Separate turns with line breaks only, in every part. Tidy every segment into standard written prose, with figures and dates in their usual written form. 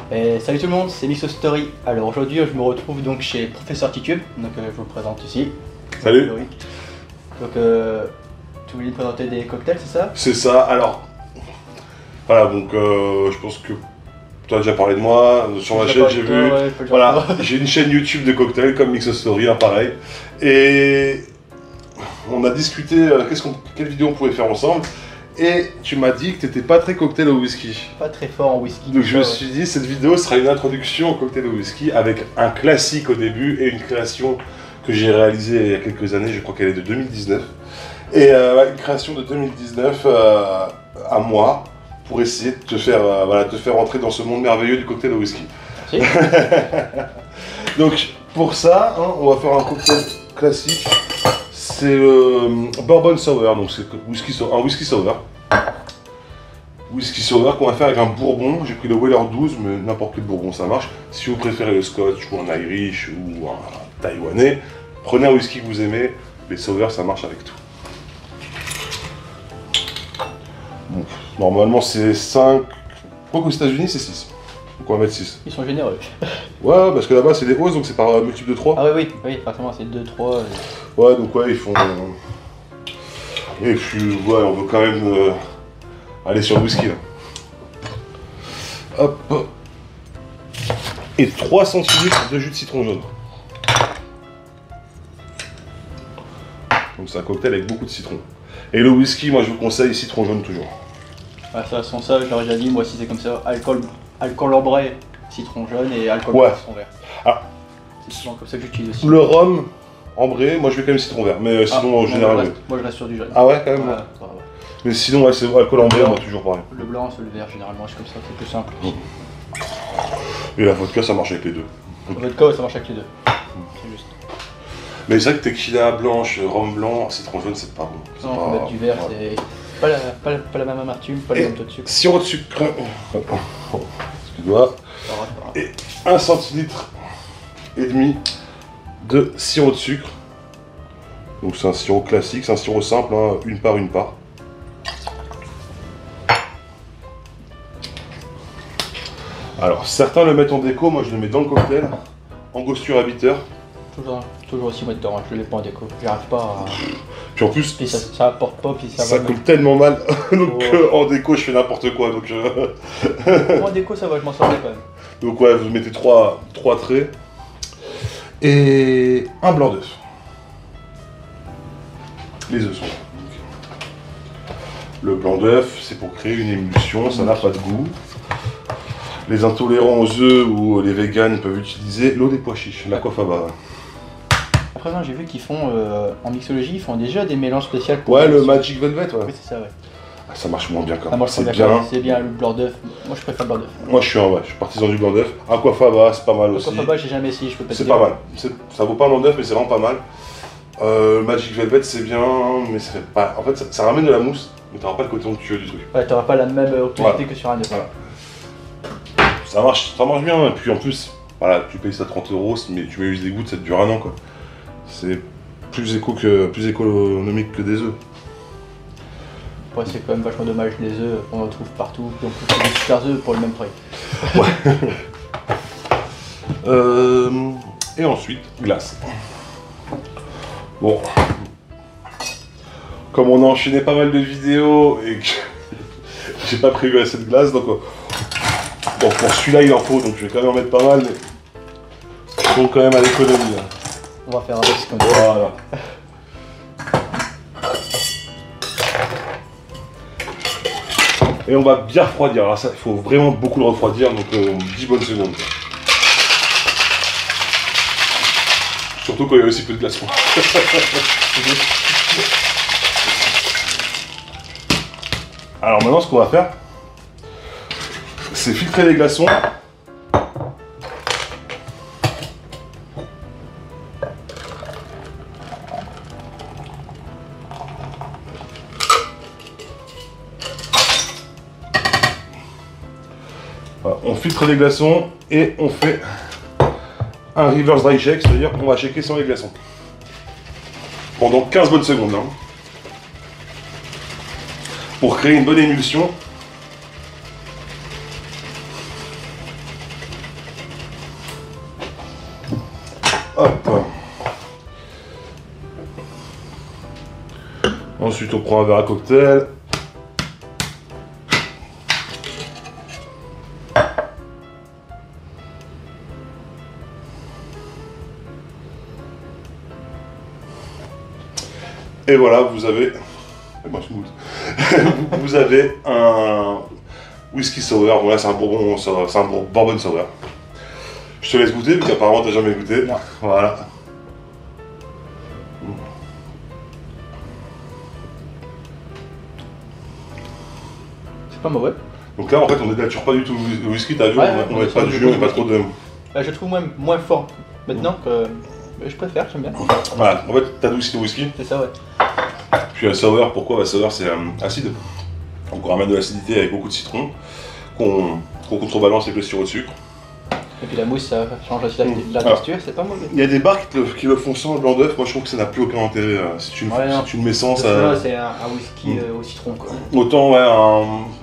Et salut tout le monde, c'est Mixo Story. Alors aujourd'hui, je me retrouve donc chez Professeur Titube, donc je vous le présente ici.
Salut.
Donc tu voulais me présenter des cocktails, c'est ça?
C'est ça, alors voilà, donc je pense que tu as déjà parlé de moi, sur ma chaîne j'ai vu,
ouais,
voilà, j'ai une chaîne YouTube de cocktails comme Mixo Story, hein, pareil, et on a discuté quelle vidéo on pouvait faire ensemble, et tu m'as dit que tu n'étais pas très cocktail au whisky.
Pas très fort en whisky.
Donc je me suis dit, cette vidéo sera une introduction au cocktail au whisky avec un classique au début et une création que j'ai réalisée il y a quelques années, je crois qu'elle est de 2019. Et une création de 2019 à moi pour essayer de te faire, te faire entrer dans ce monde merveilleux du cocktail au whisky.
Merci.
Donc pour ça, hein, on va faire un cocktail classique. C'est le Bourbon Sour, donc c'est un whisky sour. Whisky sour qu'on va faire avec un bourbon. J'ai pris le Weller 12, mais n'importe quel bourbon ça marche. Si vous préférez le Scotch ou un Irish ou un Taïwanais, prenez un whisky que vous aimez. Les sour ça marche avec tout. Donc, normalement c'est 5. Quoi qu'aux États-Unis c'est 6. Donc on va mettre 6.
Ils sont généreux.
Ouais, parce que là-bas c'est des hausses, donc c'est par multiple de 3.
Ah oui, forcément c'est 2, 3.
Ouais, donc ouais, ils font. Et puis, ouais, on veut quand même aller sur le whisky là. Hop. Et 3 centilitres de jus de citron jaune. Donc c'est un cocktail avec beaucoup de citron. Et le whisky, moi je vous conseille citron jaune toujours.
Ah, ça, sans ça, je l'aurais déjà dit, moi si c'est comme ça, alcool ambré, citron jaune et alcool
Ouais.
citron vert.
Ah.
C'est souvent comme ça que j'utilise aussi.
Le rhum ambré, moi je vais quand même citron vert, mais sinon en général.
Moi je reste sur du jaune.
Ah ouais, quand même.
Ouais,
Ouais.
ouais.
Mais sinon, ouais, c'est alcool ambré, moi toujours pareil.
Le blanc, c'est le vert, généralement, c'est comme ça, c'est plus simple.
Et la vodka, ça marche avec les deux.
Le vodka, ça marche avec les deux. C'est juste.
Mais c'est vrai que tequila blanche, rhum blanc, citron jaune, c'est pas bon.
Non, faut mettre du vert, c'est pas la même amertume, pas le même taux de sucre.
Sirop de sucre. Excuse-moi. Et 1 centilitre et demi de sirop de sucre. Donc c'est un sirop classique, c'est un sirop simple, hein, une part. Alors certains le mettent en déco, moi je le mets dans le cocktail, angosture à bitter.
Toujours aussi moi dedans, je le mets pas en déco, j'arrive pas à...
Puis en plus,
Puis ça apporte pas, puis ça
ça
va...
coule tellement mal, donc
Oh.
en déco je fais n'importe quoi. Donc,
Moi en déco ça va, je m'en sortais quand même.
donc ouais, vous mettez 3 traits. Et un blanc d'œuf. Les œufs sont là. Le blanc d'œuf, c'est pour créer une émulsion, ça n'a pas de goût. Les intolérants aux œufs ou les véganes peuvent utiliser l'eau des pois chiches, l'aquafaba.
Après non, j'ai vu qu'ils font, en mixologie, ils font déjà des mélanges spéciaux pour...
Ouais, le Magic Velvet, ouais.
Oui, c'est ça, ouais.
Ah, ça marche moins bien quand
Ah,
même.
moi je
C'est
prends
bien.
c'est bien le blanc d'œuf. Moi je préfère le blanc d'œuf.
Moi je suis partisan du blanc d'œuf. Aquafaba, c'est pas mal aussi.
Pourquoi pas, j'ai jamais essayé, je peux pas te
C'est
dire.
pas mal. Ça vaut pas un blanc d'œuf, mais c'est vraiment pas mal. Magic Velvet, c'est bien, mais ça fait pas. En fait, ça ramène de la mousse, mais t'auras pas le côté onctueux du truc.
Ouais, t'auras pas la même onctuosité
Voilà.
que sur un œuf.
Voilà. Ça marche bien, et puis en plus, voilà, tu payes ça 30 €, mais tu mets juste des gouttes, ça te dure un an quoi. C'est plus économique que des œufs.
Ouais, c'est quand même vachement dommage, les œufs, on en trouve partout, puis on peut trouver des super œufs pour le même prix.
Et ensuite, glace. Bon, comme on a enchaîné pas mal de vidéos et que j'ai pas prévu assez de glace, donc bon, pour celui-là il en faut, donc je vais quand même en mettre pas mal, mais je compte quand même à l'économie. Là.
On va faire un mix comme ça.
Voilà. Et on va bien refroidir. Alors ça, il faut vraiment beaucoup le refroidir, donc 10 bonnes secondes. Surtout quand il y a aussi peu de glaçons. Alors maintenant, ce qu'on va faire, c'est filtrer les glaçons. Voilà, on filtre les glaçons et on fait un reverse dry shake, c'est-à-dire qu'on va shaker sans les glaçons. Pendant 15 bonnes secondes. Hein. Pour créer une bonne émulsion. Hop. Ensuite, on prend un verre à cocktail. Et voilà, vous avez... vous avez un whisky sour. Voilà, c'est un bourbon sour, c'est un bourbon sour. Je te laisse goûter, parce qu'apparemment t'as jamais goûté.
Non.
Voilà.
C'est pas mauvais.
Donc là, en fait, on dénature pas du tout le whisky, t'as vu,
Ouais,
on met pas de jus, on met pas trop de...
Je trouve moins fort maintenant que je préfère, j'aime bien.
Voilà, en fait, t'adoucis le whisky.
C'est ça, ouais.
Puis la sour, pourquoi? La sour, c'est acide. Donc on ramène de l'acidité avec beaucoup de citron, qu'on contrebalance avec le sirop de sucre.
Et puis la mousse, ça change aussi la texture, c'est pas mauvais.
Il y a des bars qui le font sans blanc d'œuf, moi je trouve que ça n'a plus aucun intérêt. Si tu le mets sans, ça...
C'est un whisky au citron, quoi.
Autant, ouais,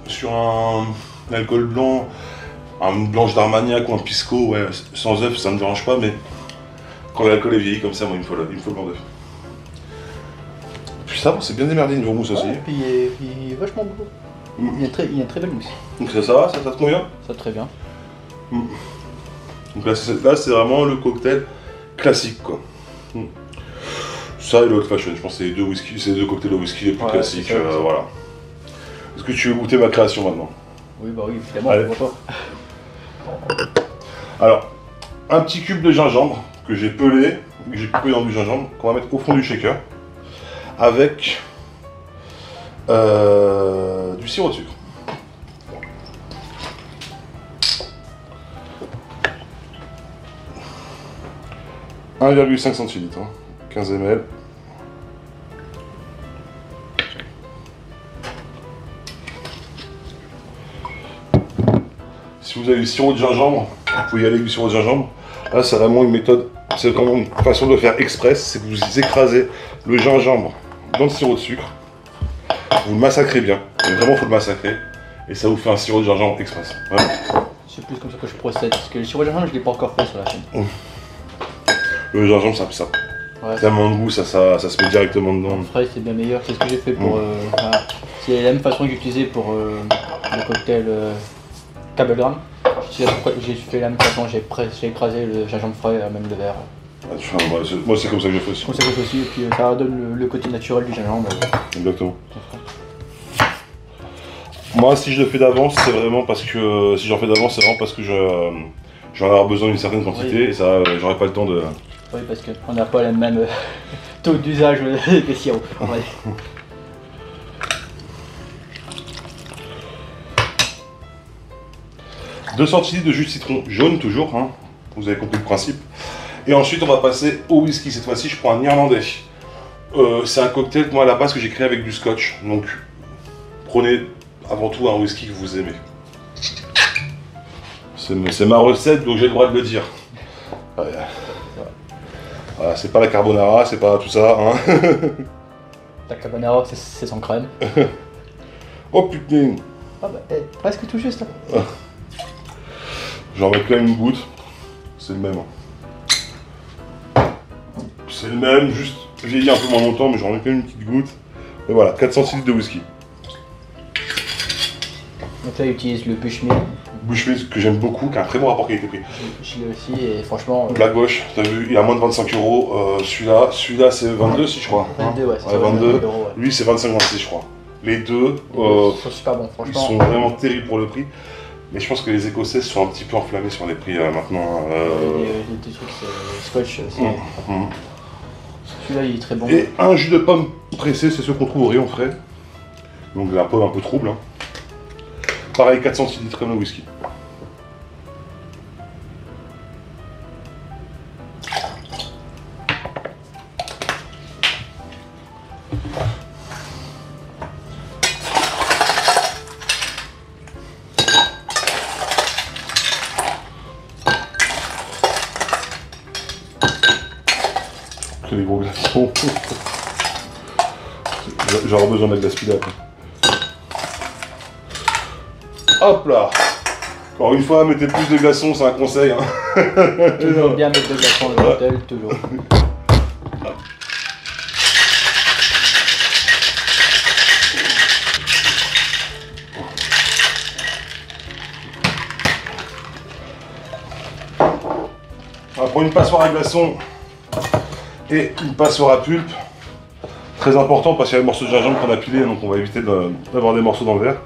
sur un alcool blanc, un blanche d'Armagnac ou un pisco, ouais, sans œuf, ça me dérange pas, mais quand l'alcool est vieilli comme ça, moi il me faut le blanc d'œuf. Puis ça, c'est bien démerdé niveau mousse aussi.
Et puis il est vachement beau. Il y a une très belle mousse.
Donc ça va, ça te convient?
Ça très bien.
Donc là, c'est vraiment le cocktail classique, quoi. Ça et l'old fashion, je pense que c'est les deux cocktails au whisky les plus classiques, ça, voilà. Est-ce que tu veux goûter ma création maintenant?
Oui, bah oui, évidemment, pourquoi pas.
Alors, un petit cube de gingembre que j'ai pelé, que j'ai coupé dans du gingembre, qu'on va mettre au fond du shaker, avec du sirop de sucre. « 1,5 centilitres, 15 ml. Si vous avez du sirop de gingembre, vous pouvez y aller avec du sirop de gingembre. Là, c'est vraiment une méthode, c'est vraiment une façon de le faire express, c'est que vous écrasez le gingembre dans le sirop de sucre, vous le massacrez bien, mais vraiment il faut le massacrer, et ça vous fait un sirop de gingembre express. Vraiment.
C'est plus comme ça que je procède, parce que le sirop de gingembre, je ne l'ai pas encore fait sur la chaîne.
Le gingembre, ça. Ouais. Tellement de goût, ça se met directement dedans.
Le frais, c'est bien meilleur, c'est ce que j'ai fait pour... voilà. C'est la même façon que j'ai utilisé pour le cocktail Cabelgram. J'ai fait la même façon, j'ai écrasé le gingembre frais, même le verre.
Moi, c'est comme ça que je fais aussi.
Comme ça que je fais aussi, et puis ça donne le côté naturel du gingembre.
Exactement. Moi, si je le fais d'avance, c'est vraiment parce que... Si j'en fais d'avance, c'est vraiment parce que j'en avoir besoin d'une certaine quantité, et ça, j'aurais pas le temps de...
Oui, parce qu'on n'a pas le même taux d'usage des sirops. Ouais.
2 centilitres de jus de citron jaune, toujours, hein. Vous avez compris le principe. Et ensuite, on va passer au whisky. Cette fois-ci, je prends un irlandais. C'est un cocktail, moi, à la base, que j'ai créé avec du scotch. Donc, prenez avant tout un whisky que vous aimez. C'est ma recette, donc j'ai le droit de le dire. Voilà, c'est pas la carbonara, c'est pas tout ça, hein.
La carbonara, c'est sans crème.
Oh putain.
Ah bah, presque tout juste. Hein.
J'en mets quand même une goutte. C'est le même. C'est le même, juste vieilli un peu moins longtemps, mais j'en mets quand même une petite goutte. Et voilà, 4 centilitres de whisky.
Donc là, il utilise le Bushmill.
Bushmill que j'aime beaucoup, qui a un très bon rapport qualité-prix.
Je l'ai aussi, et franchement...
Black Bosch, t'as vu, il a moins de 25 €. Celui-là c'est 22 si je crois.
22, ouais,
c'est 22. Lui c'est 25-26 je crois. Les deux,
ils sont super bons, franchement.
Ils sont vraiment terribles pour le prix. Mais je pense que les Écossais sont un petit peu enflammés sur les prix maintenant.
Des trucs, Scotch, celui-là il est très bon.
Et un jus de pomme pressé, c'est ce qu'on trouve au rayon frais. Donc la pomme un peu trouble. Hein. Pareil, 4 centilitres comme le whisky. Les gros glaçons. J'aurai besoin de la glace pilée après. Hop là. Encore une fois, mettez plus de glaçons, c'est un conseil. Hein.
Toujours bien mettre de glaçons dans le cocktail, toujours.
On va prendre une passoire à glaçons et une passoire à pulpe. Très important parce qu'il y a le morceau de gingembre qu'on a pilé, donc on va éviter d'avoir des morceaux dans le verre.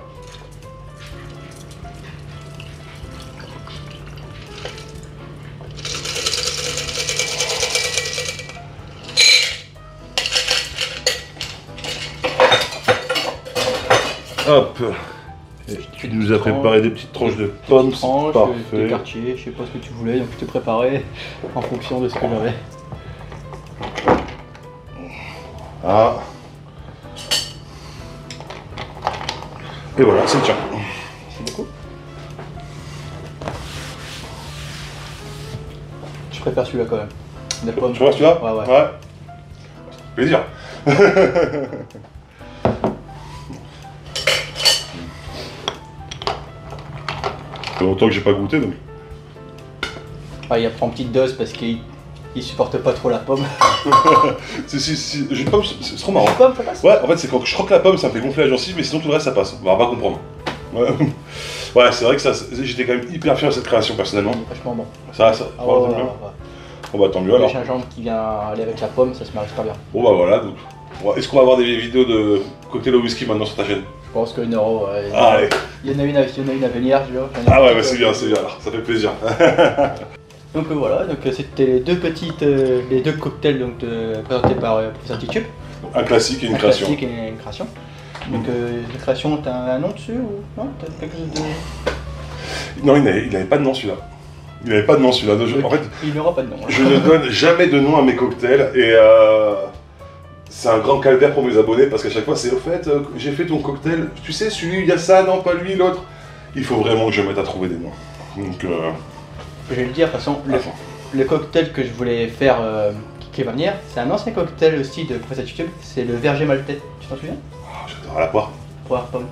Hop. Tu nous as préparé des petites tranches de pommes,
des quartiers, je sais pas ce que tu voulais, donc je t'ai préparé en fonction de ce que j'avais.
Ah. Et voilà, c'est le tien.
Merci beaucoup. Je préfère celui-là quand même. Des pommes.
Tu vois celui-là?
Ouais.
Plaisir. Ça fait longtemps que j'ai pas goûté donc.
Ah, il prend une petite dose parce qu'il supporte pas trop la pomme.
si, j'ai une pomme, c'est trop marrant.
La pomme, ça passe?
Ouais, en fait, c'est quand je croque la pomme, ça me fait gonfler la gencive, mais sinon tout le reste ça passe. On va pas comprendre. Ouais, c'est vrai que j'étais quand même hyper fier de cette création personnellement.
Vachement bon.
Ça,
Ah, ouais.
Bon bah tant mieux
Le
alors.
gingembre qui vient aller avec la pomme, ça se marie super bien.
Bon bah voilà, donc. Est-ce qu'on va avoir des vidéos de cocktail au whisky maintenant sur ta chaîne?
Je pense que Nero,
Ah, allez.
il y en a une à venir, je vois.
Ah ouais, bah c'est bien alors, ça fait plaisir.
Donc voilà, donc c'était les deux cocktails donc, présentés par Professeur Titube.
Un classique et une
Un
création.
classique et une création. Donc la création, t'as un nom dessus ou non? T'as quelque chose de...
Non, il n'avait pas de nom celui-là. Il n'avait pas de nom celui-là. En fait,
il n'aura pas de nom.
je ne donne jamais de nom à mes cocktails et c'est un grand calvaire pour mes abonnés parce qu'à chaque fois c'est au fait, j'ai fait ton cocktail, tu sais, celui, il y a ça, non, pas lui, l'autre. Il faut vraiment que je mette à trouver des noms. Donc,
Je vais le dire, de toute façon, le cocktail que je voulais faire qui va venir, c'est un ancien cocktail aussi de Professeur Titube, c'est le verger maltais. Tu t'en souviens?
j'adore la poire.
Poire, pomme.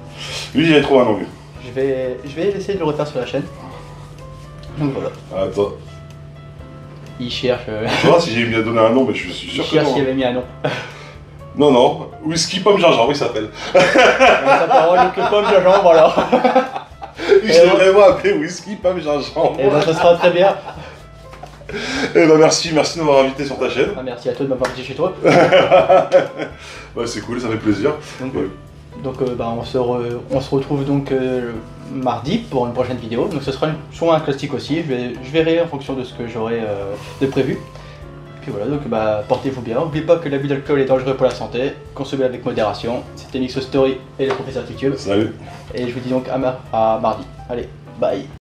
Lui, j'avais trouvé un nom, lui.
Je vais essayer de le refaire sur la chaîne. Donc voilà.
Attends.
Il cherche.
Je vois si j'ai bien donné un nom, mais je suis sûr
Il
que
cherche
non.
s'il avait mis un nom.
Non. Whisky pomme gingembre, il s'appelle.
Sa parole, donc pomme gingembre, alors.
Je l'ai vraiment appelé whisky pomme gingembre.
Et ben ça sera très bien.
Eh ben merci de m'avoir invité sur ta chaîne.
Ah, merci à toi de m'avoir invité chez toi.
Ouais, c'est cool, ça fait plaisir.
Donc on se retrouve donc mardi pour une prochaine vidéo. Donc ce sera soit un classique aussi, je verrai en fonction de ce que j'aurai de prévu. Puis voilà, donc portez-vous bien. N'oubliez pas que l'abus d'alcool est dangereux pour la santé. Consommez avec modération. C'était Mixo Story et le Professeur Titube.
Salut.
Et je vous dis donc à mardi. Allez, bye.